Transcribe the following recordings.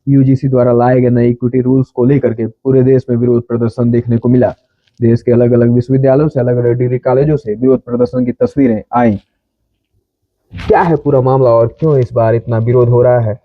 UGC द्वारा लाए गए नए इक्विटी रूल्स को लेकर के पूरे देश में विरोध प्रदर्शन देखने को मिला। देश के अलग अलग विश्वविद्यालयों से, अलग अलग डिग्री कॉलेजों से विरोध प्रदर्शन की तस्वीरें आई। क्या है पूरा मामला और क्यों इस बार इतना विरोध हो रहा है,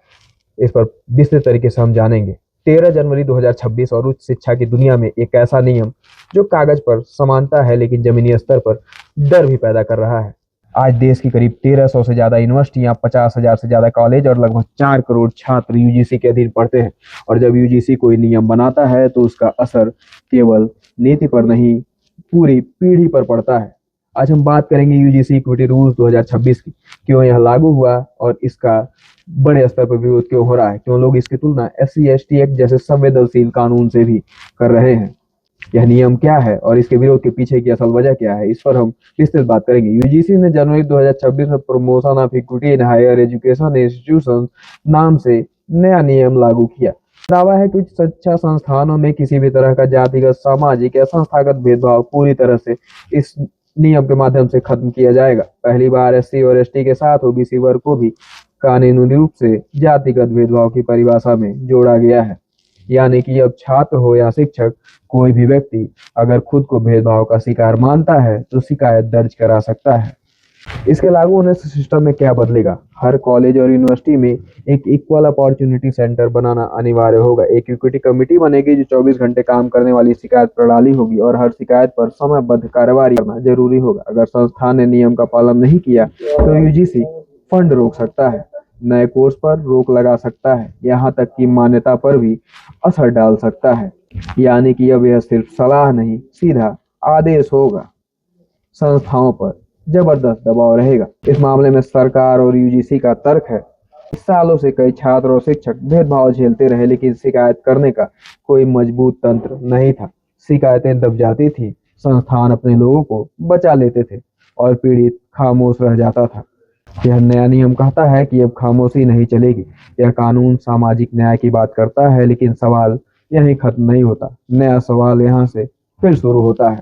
इस पर विस्तृत तरीके से हम जानेंगे। 13 जनवरी 2026 और उच्च शिक्षा की दुनिया में एक ऐसा नियम जो कागज पर समानता है लेकिन जमीनी स्तर पर डर भी पैदा कर रहा है। आज देश की करीब 1300 से ज्यादा यूनिवर्सिटियां, 50,000 से ज्यादा कॉलेज और लगभग 4 करोड़ छात्र यूजीसी के अधीन पढ़ते हैं। और जब यूजीसी कोई नियम बनाता है तो उसका असर केवल नीति पर नहीं, पूरी पीढ़ी पर पड़ता है। आज हम बात करेंगे यूजीसी इक्विटी रूल्स 2026 की, क्यों यह लागू हुआ और इसका बड़े स्तर पर विरोध क्यों हो रहा है, क्यों लोग इसकी तुलना एससी एसटी एक्ट जैसे संवेदनशील कानून से भी कर रहे हैं। यह नियम क्या है और इसके विरोध के पीछे की असल वजह क्या है, इस पर हम विस्तृत बात करेंगे। यूजीसी ने जनवरी 2026 में promotion of equity in higher education institution नाम से नया नियम लागू किया। दावा है कि उच्च शिक्षा संस्थानों में किसी भी तरह का जातिगत, सामाजिक या संस्थागत भेदभाव पूरी तरह से इस नियम के माध्यम से खत्म किया जाएगा। पहली बार एससी और एसटी के साथ ओबीसी वर्ग को भी कानूनी रूप से जातिगत भेदभाव की परिभाषा में जोड़ा गया है। यानी कि अब छात्र हो या शिक्षक, कोई भी व्यक्ति अगर खुद को भेदभाव का शिकार मानता है तो शिकायत दर्ज करा सकता है। इसके लागू होने से सिस्टम में क्या बदलेगा? हर कॉलेज और यूनिवर्सिटी में एक इक्वल अपॉर्चुनिटी सेंटर बनाना अनिवार्य होगा। एक इक्विटी कमेटी बनेगी जो 24 घंटे काम करने वाली शिकायत प्रणाली होगी और हर शिकायत पर समयबद्ध कार्रवाई करना जरूरी होगा। अगर संस्थान ने नियम का पालन नहीं किया तो यूजीसी फंड रोक सकता है, नए कोर्स पर रोक लगा सकता है, यहाँ तक कि मान्यता पर भी असर डाल सकता है। यानी कि अब यह सिर्फ सलाह नहीं, सीधा आदेश होगा। संस्थाओं पर जबरदस्त दबाव रहेगा। इस मामले में सरकार और यूजीसी का तर्क है, सालों से कई छात्र और शिक्षक भेदभाव झेलते रहे लेकिन शिकायत करने का कोई मजबूत तंत्र नहीं था। शिकायतें दब जाती थी, संस्थान अपने लोगों को बचा लेते थे और पीड़ित खामोश रह जाता था। यह नया नियम कहता है कि अब खामोशी नहीं चलेगी। यह कानून सामाजिक न्याय की बात करता है लेकिन सवाल यहीं खत्म नहीं होता, नया सवाल यहाँ से फिर शुरू होता है,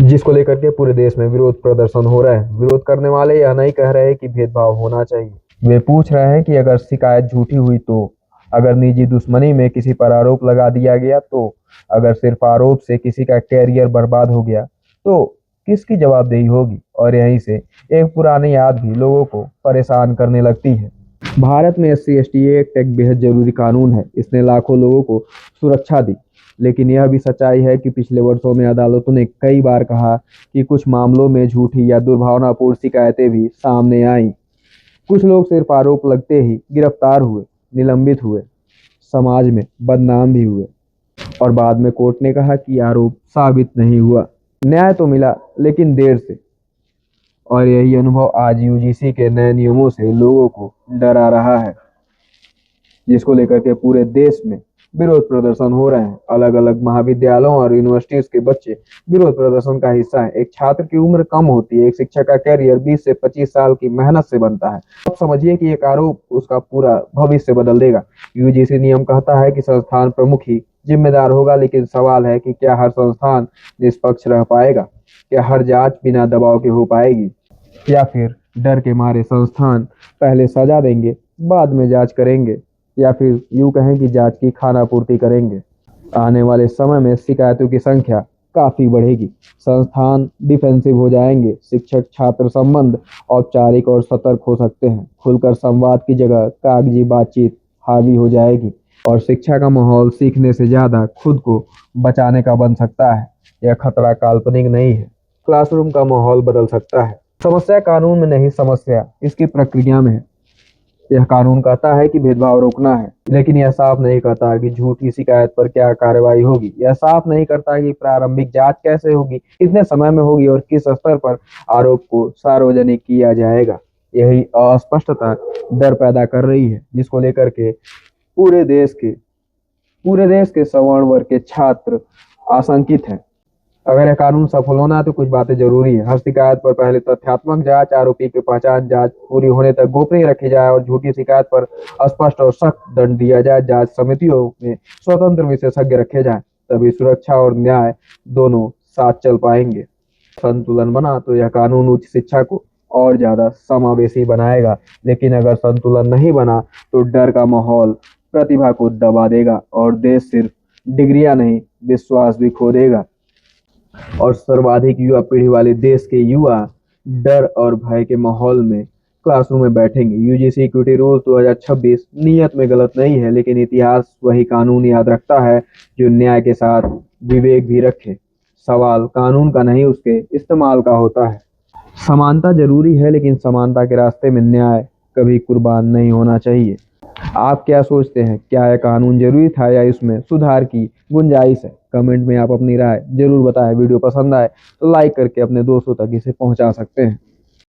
जिसको लेकर के पूरे देश में विरोध प्रदर्शन हो रहा है। विरोध करने वाले यह नहीं कह रहे कि भेदभाव होना चाहिए, वे पूछ रहे हैं कि अगर शिकायत झूठी हुई तो, अगर निजी दुश्मनी में किसी पर आरोप लगा दिया गया तो, अगर सिर्फ आरोप से किसी का कैरियर बर्बाद हो गया तो किसकी जवाबदेही होगी। और यहीं से एक पुरानी याद भी लोगों को परेशान करने लगती है। भारत में एससी एसटी एक्ट एक बेहद जरूरी कानून है। इसने लाखों लोगों को सुरक्षा दी, लेकिन यह भी सच्चाई है कि पिछले वर्षों में अदालतों ने कई बार कहा कि कुछ मामलों में झूठी या दुर्भावनापूर्ण शिकायतें भी सामने आईं। कुछ लोग सिर्फ आरोप लगते ही गिरफ्तार हुए, निलंबित हुए, समाज में बदनाम भी हुए और बाद में कोर्ट ने कहा कि आरोप साबित नहीं हुआ। न्याय तो मिला लेकिन देर से। और यही अनुभव आज यूजीसी के नए नियमों से लोगों को डरा रहा है, जिसको लेकर के पूरे देश में विरोध प्रदर्शन हो रहे हैं। अलग अलग महाविद्यालयों और यूनिवर्सिटीज के बच्चे विरोध प्रदर्शन का हिस्सा है। एक छात्र की उम्र कम होती है, एक शिक्षक का कैरियर 20 से 25 साल की मेहनत से बनता है। अब समझिए कि एक आरोप उसका पूरा भविष्य बदल देगा। यूजीसी नियम कहता है कि संस्थान प्रमुख ही जिम्मेदार होगा, लेकिन सवाल है कि क्या हर संस्थान निष्पक्ष रह पाएगा? क्या हर जांच बिना दबाव के हो पाएगी? या फिर डर के मारे संस्थान पहले सजा देंगे, बाद में जांच करेंगे, या फिर यूं कहें कि जांच की खानापूर्ति करेंगे। आने वाले समय में शिकायतों की संख्या काफी बढ़ेगी, संस्थान डिफेंसिव हो जाएंगे, शिक्षक छात्र संबंध औपचारिक और सतर्क हो सकते हैं, खुलकर संवाद की जगह कागजी बातचीत हावी हो जाएगी और शिक्षा का माहौल सीखने से ज्यादा खुद को बचाने का बन सकता है। यह खतरा काल्पनिक नहीं है, क्लासरूम का माहौल बदल सकता है। समस्या कानून में नहीं, समस्या इसकी प्रक्रिया में है। यह कानून कहता है कि भेदभाव रोकना है, लेकिन यह साफ नहीं कहता कि झूठी शिकायत पर क्या कार्रवाई होगी। यह साफ नहीं करता कि प्रारंभिक जांच कैसे होगी, कितने समय में होगी और किस स्तर पर आरोप को सार्वजनिक किया जाएगा। यही अस्पष्टता डर पैदा कर रही है, जिसको लेकर के पूरे देश के सवर्ण वर्ग के छात्र आशंकित हैं। अगर यह कानून सफल होना है तो कुछ बातें जरूरी है। हर शिकायत पर पहले तथ्यात्मक जांच, आरोपी की पहचान जांच पूरी होने तक गोपनीय रखी जाए और झूठी शिकायत पर स्पष्ट और सख्त दंड दिया जाए। जांच समितियों में स्वतंत्र विशेषज्ञ रखे जाएं, तभी सुरक्षा और न्याय दोनों साथ चल पाएंगे। संतुलन बना तो यह कानून उच्च शिक्षा को और ज्यादा समावेशी बनाएगा, लेकिन अगर संतुलन नहीं बना तो डर का माहौल प्रतिभा को दबा देगा और देश सिर्फ डिग्रियां नहीं, विश्वास भी खो देगा। और सर्वाधिक युवा पीढ़ी वाले देश के युवा डर और भय के माहौल में क्लासरूम में बैठेंगे। यूजीसी इक्विटी रूल्स 2026 नियत में गलत नहीं है, लेकिन इतिहास वही कानून याद रखता है जो न्याय के साथ विवेक भी रखे। सवाल कानून का नहीं, उसके इस्तेमाल का होता है। समानता जरूरी है, लेकिन समानता के रास्ते में न्याय कभी कुर्बान नहीं होना चाहिए। आप क्या सोचते हैं? क्या यह कानून जरूरी था या इसमें सुधार की गुंजाइश है? कमेंट में आप अपनी राय जरूर बताएं। वीडियो पसंद आए तो लाइक करके अपने दोस्तों तक इसे पहुंचा सकते हैं।